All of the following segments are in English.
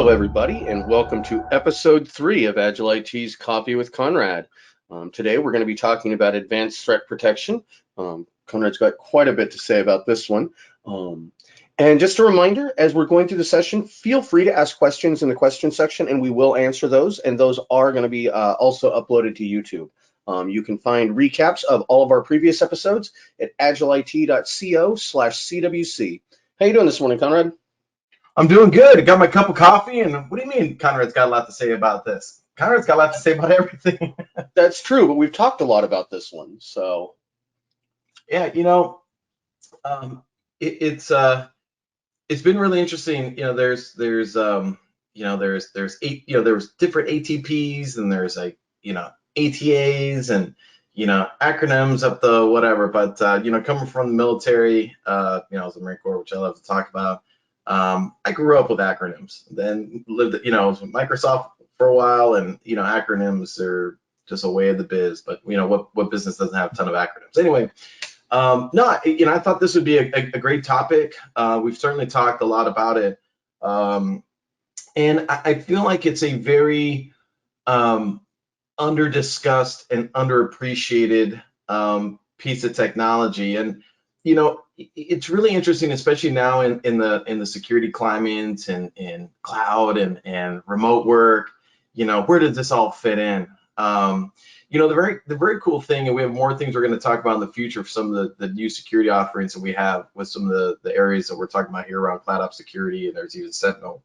Hello, everybody, and welcome to episode 3 of Agile IT's Coffee with Conrad. Today, we're going to be talking about advanced threat protection. Conrad's got quite a bit to say about this one. And just a reminder, as we're going through the session, feel free to ask questions in the question section, and we will answer those. And those are going to be also uploaded to YouTube. You can find recaps of all of our previous episodes at agilit.co/CWC. How you doing this morning, Conrad? I'm doing good. I got my cup of coffee, and what do you mean Conrad's got a lot to say about this? Conrad's got a lot to say about everything. That's true, but we've talked a lot about this one, so. Yeah, it's been really interesting. There's different ATPs, and there's ATAs and acronyms up the whatever. But coming from the military, I was in the Marine Corps, which I love to talk about. I grew up with acronyms, then lived, with Microsoft for a while, and, acronyms are just a way of the biz, but, what business doesn't have a ton of acronyms? Anyway, I thought this would be a great topic. We've certainly talked a lot about it. And I feel like it's a very under-discussed and underappreciated piece of technology. And, it's really interesting, especially now in the security climate and in cloud and remote work. Where does this all fit in? The very cool thing, and we have more things we're going to talk about in the future for some of the new security offerings that we have with some of the areas that we're talking about here around cloud ops security, and there's even Sentinel.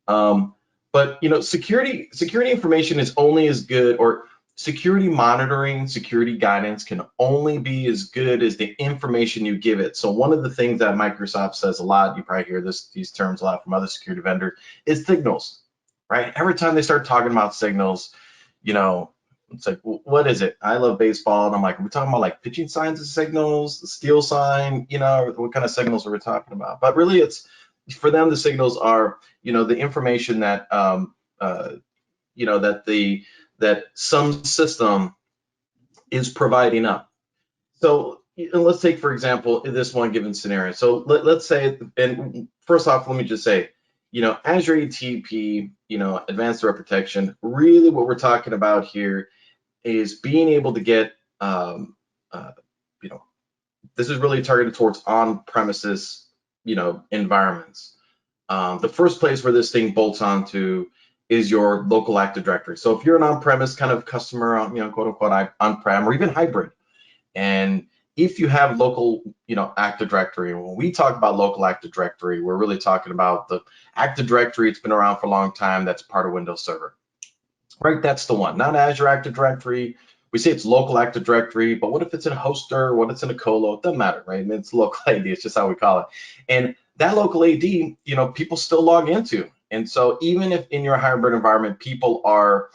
But security information is only as good, or security monitoring, security guidance can only be as good as the information you give it. So one of the things that Microsoft says a lot, you probably hear these terms a lot from other security vendors, is signals, right? Every time they start talking about signals, it's like, what is it? I love baseball, and I'm like, are we talking about like pitching signs as signals, the steal sign, what kind of signals are we talking about? But really, it's for them, the signals are, the information that, that some system is providing up. So let's take, for example, this one given scenario. So let's say, and first off, let me just say, Azure ATP, Advanced Threat Protection, really what we're talking about here is being able to get, this is really targeted towards on-premises, environments. The first place where this thing bolts onto is your local Active Directory. So if you're an on-premise kind of customer, quote unquote on-prem, or even hybrid, and if you have local, Active Directory, and when we talk about local Active Directory, we're really talking about the Active Directory. It's been around for a long time. That's part of Windows Server, right? That's the one. Not Azure Active Directory. We say it's local Active Directory, but what if it's in a hoster? What if it's in a colo? It doesn't matter, right? I mean, it's local AD. It's just how we call it. And that local AD, people still log into. And so even if in your hybrid environment, people are,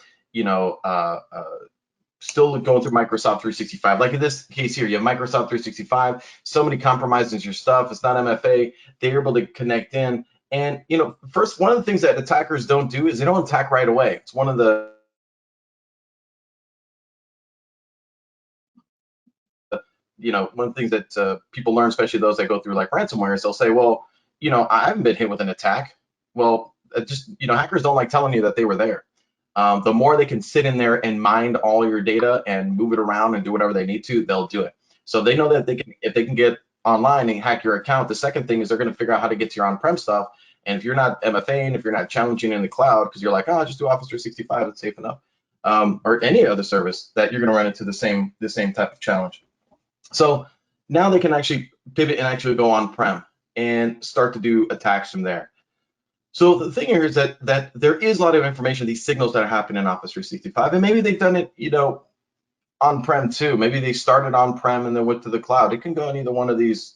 still going through Microsoft 365, like in this case here, you have Microsoft 365, somebody compromises your stuff, it's not MFA, they're able to connect in. And, first, one of the things that attackers don't do is they don't attack right away. It's one of the, one of the things that people learn, especially those that go through like ransomware, is they'll say, well, I haven't been hit with an attack. Well, hackers don't like telling you that they were there. The more they can sit in there and mine all your data and move it around and do whatever they need to, they'll do it. So they know that if they can get online and hack your account, the second thing is they're going to figure out how to get to your on-prem stuff. And if you're not MFA, and if you're not challenging in the cloud, because you're like, oh, just do Office 365, it's safe enough, or any other service, that you're going to run into the same type of challenge. So now they can actually pivot and actually go on-prem and start to do attacks from there. So the thing here is that there is a lot of information, these signals that are happening in Office 365, and maybe they've done it, on-prem too. Maybe they started on-prem and then went to the cloud. It can go in either one of these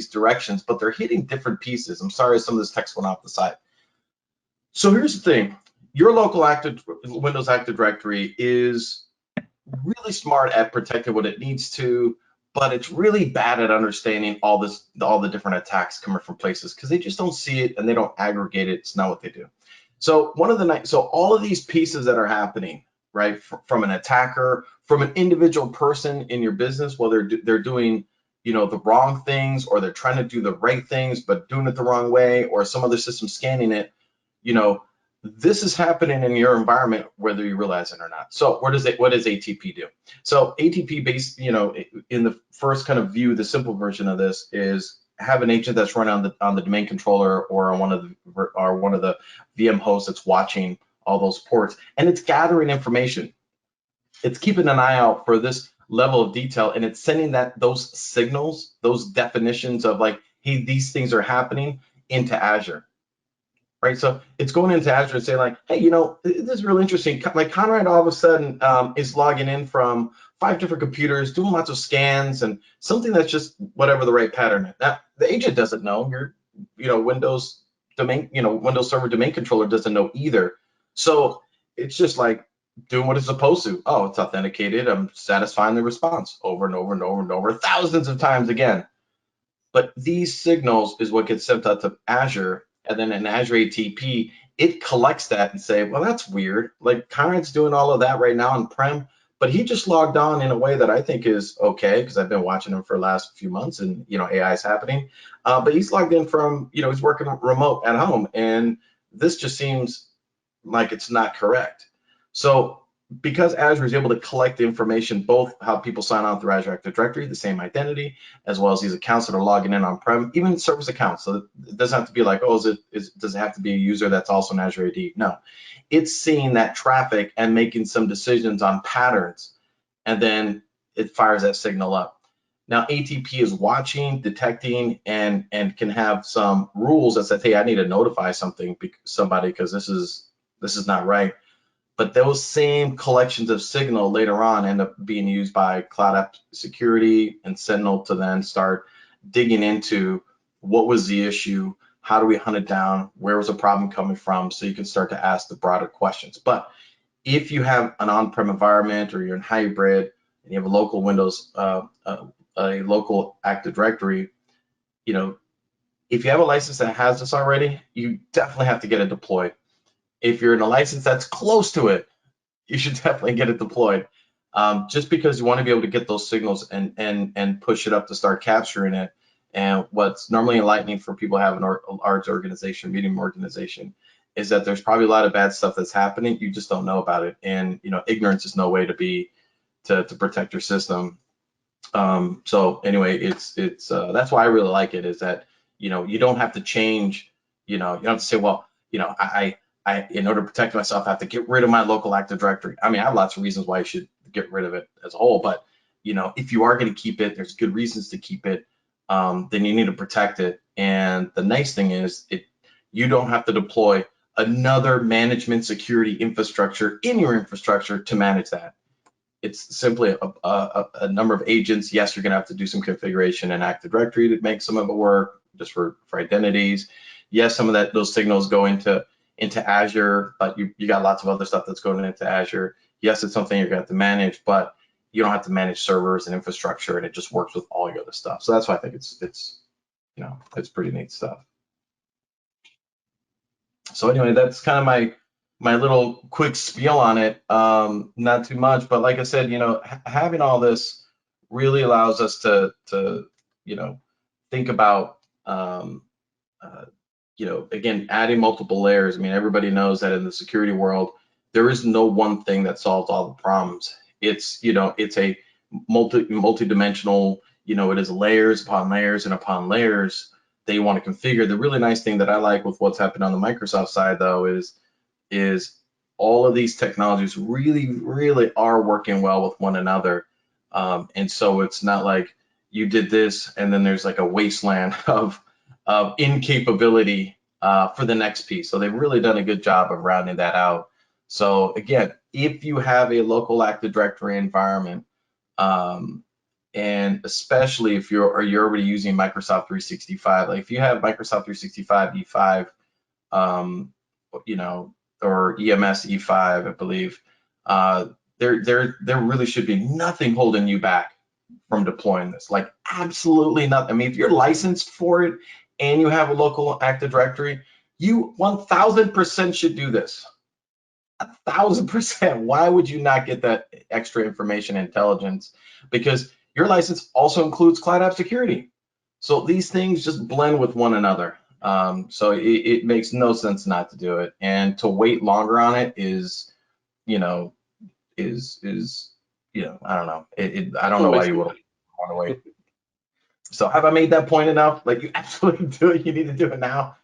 directions, but they're hitting different pieces. I'm sorry, some of this text went off the side. So here's the thing: your local Windows Active Directory is really smart at protecting what it needs to, but it's really bad at understanding all the different attacks coming from places, because they just don't see it and they don't aggregate it. It's not what they do. So all of these pieces that are happening, right, from an attacker, from an individual person in your business, whether they're doing the wrong things, or they're trying to do the right things but doing it the wrong way, or some other system scanning it, this is happening in your environment, whether you realize it or not. So what does ATP do? So ATP based, in the first kind of view, the simple version of this is have an agent that's running on the domain controller or on one of the VM hosts that's watching all those ports, and it's gathering information. It's keeping an eye out for this level of detail, and it's sending those signals, those definitions of like, hey, these things are happening into Azure. Right, so it's going into Azure and saying like, hey, this is really interesting. Like Conrad all of a sudden is logging in from 5 different computers, doing lots of scans, and something that's just whatever the right pattern is. Now the agent doesn't know. Windows Server domain controller doesn't know either. So it's just like doing what it's supposed to. Oh, it's authenticated. I'm satisfying the response over and over and over and over, thousands of times again. But these signals is what gets sent out to Azure. And then in Azure ATP, it collects that and say, well, that's weird. Like Conrad's doing all of that right now on-prem, but he just logged on in a way that I think is okay, because I've been watching him for the last few months, and AI is happening. But he's logged in from, he's working remote at home, and this just seems like it's not correct. So because Azure is able to collect the information, both how people sign on through Azure Active Directory, the same identity, as well as these accounts that are logging in on-prem, even service accounts. So it doesn't have to be like, oh, does it have to be a user that's also in Azure AD? No, it's seeing that traffic and making some decisions on patterns, and then it fires that signal up. Now ATP is watching, detecting, and can have some rules that says, hey, I need to notify somebody because this is not right. But those same collections of signal later on end up being used by Cloud App Security and Sentinel to then start digging into what was the issue, how do we hunt it down, where was the problem coming from, so you can start to ask the broader questions. But if you have an on-prem environment or you're in hybrid and you have a local Windows, a local Active Directory, if you have a license that has this already, you definitely have to get it deployed. If you're in a license that's close to it, you should definitely get it deployed, just because you want to be able to get those signals and push it up to start capturing it. And what's normally enlightening for people having a large organization, medium organization, is that there's probably a lot of bad stuff that's happening. You just don't know about it, and ignorance is no way to protect your system. So anyway, it's that's why I really like it, is that you don't have to change. You don't have to say, well, I in order to protect myself, I have to get rid of my local Active Directory. I mean, I have lots of reasons why you should get rid of it as a whole, but if you are going to keep it, there's good reasons to keep it. Then you need to protect it. And the nice thing is, you don't have to deploy another management security infrastructure in your infrastructure to manage that. It's simply a number of agents. Yes, you're going to have to do some configuration in Active Directory to make some of it work, just for identities. Yes, some of those signals go into Azure, but you got lots of other stuff that's going into Azure. Yes, it's something you're going to have to manage, but you don't have to manage servers and infrastructure, and it just works with all your other stuff. So that's why I think it's pretty neat stuff. So anyway, that's kind of my little quick spiel on it. Not too much, but like I said, having all this really allows us to think about again, adding multiple layers. I mean, everybody knows that in the security world, there is no one thing that solves all the problems. It's a multi-dimensional, it is layers upon layers and upon layers that you want to configure. The really nice thing that I like with what's happened on the Microsoft side, though, is all of these technologies really are working well with one another. And so it's not like you did this and then there's like a wasteland of incapability for the next piece. So they've really done a good job of rounding that out. So again, if you have a local Active Directory environment, and especially if you're already using Microsoft 365, like if you have Microsoft 365 E5, or EMS E5, I believe, there really should be nothing holding you back from deploying this. Like absolutely nothing. I mean, if you're licensed for it and you have a local Active Directory, you 1000% should do this. 1000%. Why would you not get that extra information and intelligence? Because your license also includes Cloud App Security. So these things just blend with one another. So it makes no sense not to do it, and to wait longer on it is, you know, I don't know. I don't A know why waste you of would money. want to wait. So have I made that point enough? Like, you absolutely do it. You need to do it now,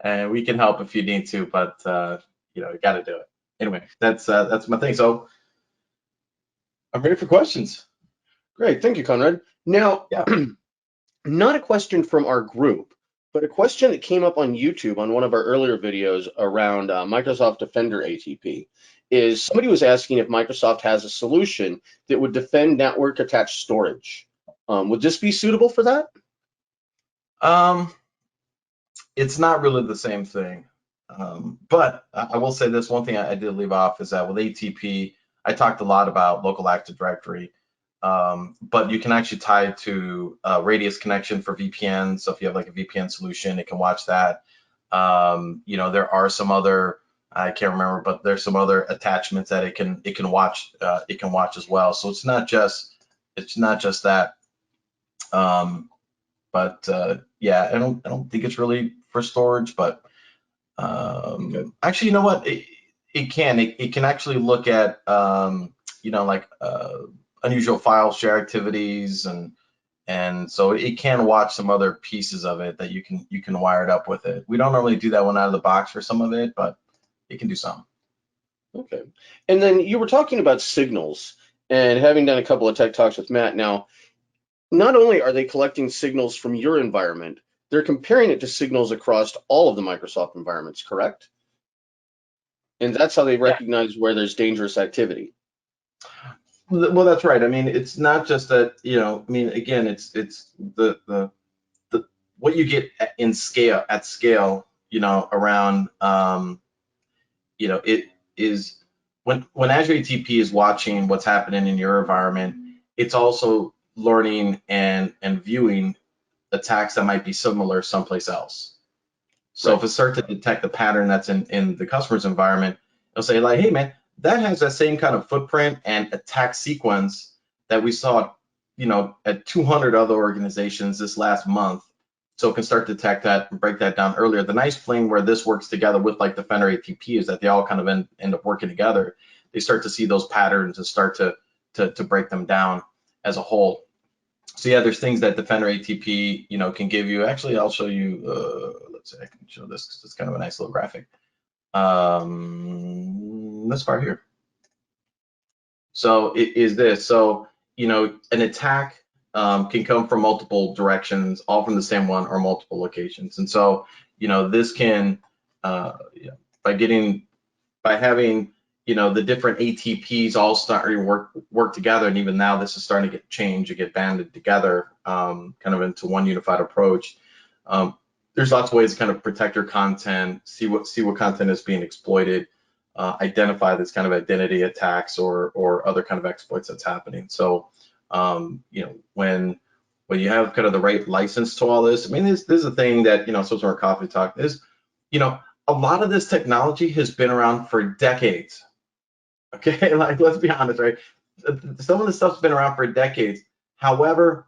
and we can help if you need to, but you got to do it. Anyway, that's my thing. So I'm ready for questions. Great, thank you, Conrad. Now, Yeah. not a question from our group, but a question that came up on YouTube on one of our earlier videos around Microsoft Defender ATP is somebody was asking if Microsoft has a solution that would defend network attached storage. Would this be suitable for that? Um, it's not really the same thing. But I will say this one thing I did leave off is that with ATP, I talked a lot about local Active Directory, but you can actually tie it to radius connection for VPN. So if you have like a VPN solution, it can watch that. There are some other, I can't remember, but there's some other attachments that it can watch as well. So it's not just that. Um, but yeah, I don't think it's really for storage, but Okay. actually, you know what? It can actually look at like unusual file share activities, and so it can watch some other pieces of it that you can wire it up with it. We don't normally do that one out of the box for some of it, but it can do some. Okay. And then you were talking about signals and having done a couple of tech talks with Matt. Now, not only are they collecting signals from your environment, they're comparing it to signals across all of the Microsoft environments, correct? And that's how they Yeah. recognize where there's dangerous activity. Well, that's right. I mean, it's not just that, I mean, again, it's the what you get at scale, around, it is when Azure ATP is watching what's happening in your environment, it's also learning and viewing attacks that might be similar someplace else. So if Right. it starts to detect the pattern that's in the customer's environment, it'll say like, hey man, that has that same kind of footprint and attack sequence that we saw, at 200 other organizations this last month. So it can start to detect that and break that down earlier. The nice thing where this works together with like Defender ATP is that they all kind of end up working together. They start to see those patterns and start to break them down as a whole. So yeah, there's things that Defender ATP, can give you. Actually, I'll show you. Let's see, I can show this because it's kind of a nice little graphic. This part here. So it is this. So an attack can come from multiple directions, all from the same one or multiple locations. And so this can by getting by having the different ATPs all starting to work together, and even now this is starting to get banded together, kind of into one unified approach. There's lots of ways to kind of protect your content, see what content is being exploited, identify this kind of identity attacks or other kind of exploits that's happening. So when you have kind of the right license to all this, I mean, this is a thing that so our coffee talk is, a lot of this technology has been around for decades. Okay, like let's be honest, right? Some of the stuff's been around for decades. However,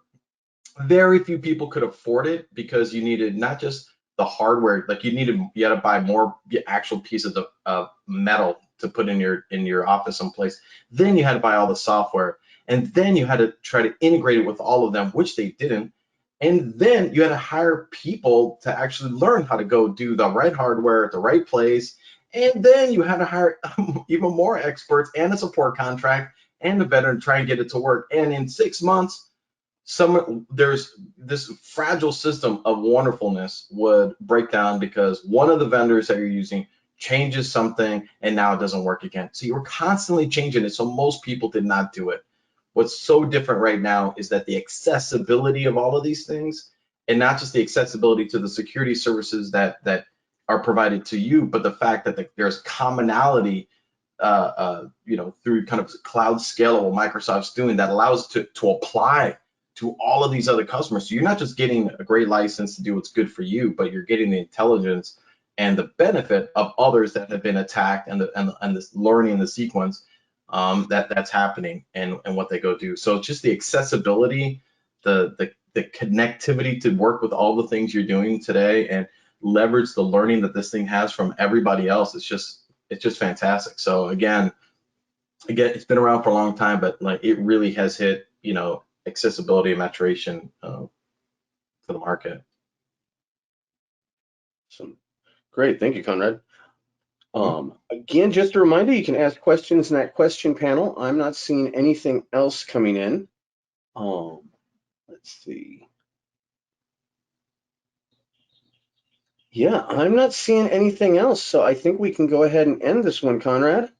very few people could afford it because you needed not just the hardware, like you had to buy more actual pieces of metal to put in your office someplace. Then you had to buy all the software, and then you had to try to integrate it with all of them, which they didn't. And then you had to hire people to actually learn how to go do the right hardware at the right place. And then you had to hire even more experts and a support contract and a veteran to try and get it to work. And in 6 months, there's this fragile system of wonderfulness would break down because one of the vendors that you're using changes something and now it doesn't work again. So you're constantly changing it. So most people did not do it. What's so different right now is that the accessibility of all of these things, and not just the accessibility to the security services that are provided to you, but the fact that there's commonality, through kind of cloud scalable Microsoft's doing that allows to apply to all of these other customers. So you're not just getting a great license to do what's good for you, but you're getting the intelligence and the benefit of others that have been attacked and this learning the sequence that's happening and what they go do. So just the accessibility, the connectivity to work with all the things you're doing today, and leverage the learning that this thing has from everybody else, it's just fantastic. So again, it's been around for a long time, but like it really has hit, accessibility and maturation to the market. So, great, thank you, Conrad. Again, just a reminder, you can ask questions in that question panel. I'm not seeing anything else coming in. Let's see. Yeah, I'm not seeing anything else, so I think we can go ahead and end this one, Conrad.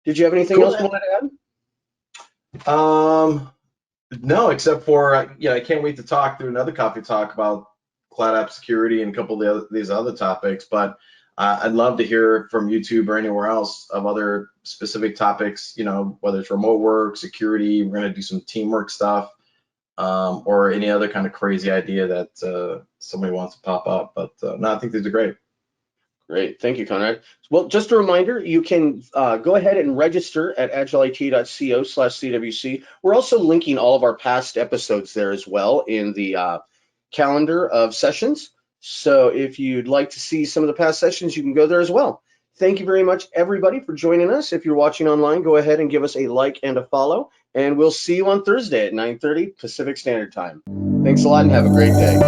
Did you have anything else you wanted to add? No, except for I can't wait to talk through another coffee talk about cloud app security and a couple of these other topics. But I'd love to hear from YouTube or anywhere else of other specific topics. Whether it's remote work, security, we're going to do some teamwork stuff, or any other kind of crazy idea that somebody wants to pop up. But no, I think these are great. Great, thank you, Conrad. Well, just a reminder, you can go ahead and register at agilet.co/CWC. We're also linking all of our past episodes there as well in the calendar of sessions. So if you'd like to see some of the past sessions, you can go there as well. Thank you very much, everybody, for joining us. If you're watching online, go ahead and give us a like and a follow, and we'll see you on Thursday at 9:30 Pacific Standard Time. Thanks a lot and have a great day.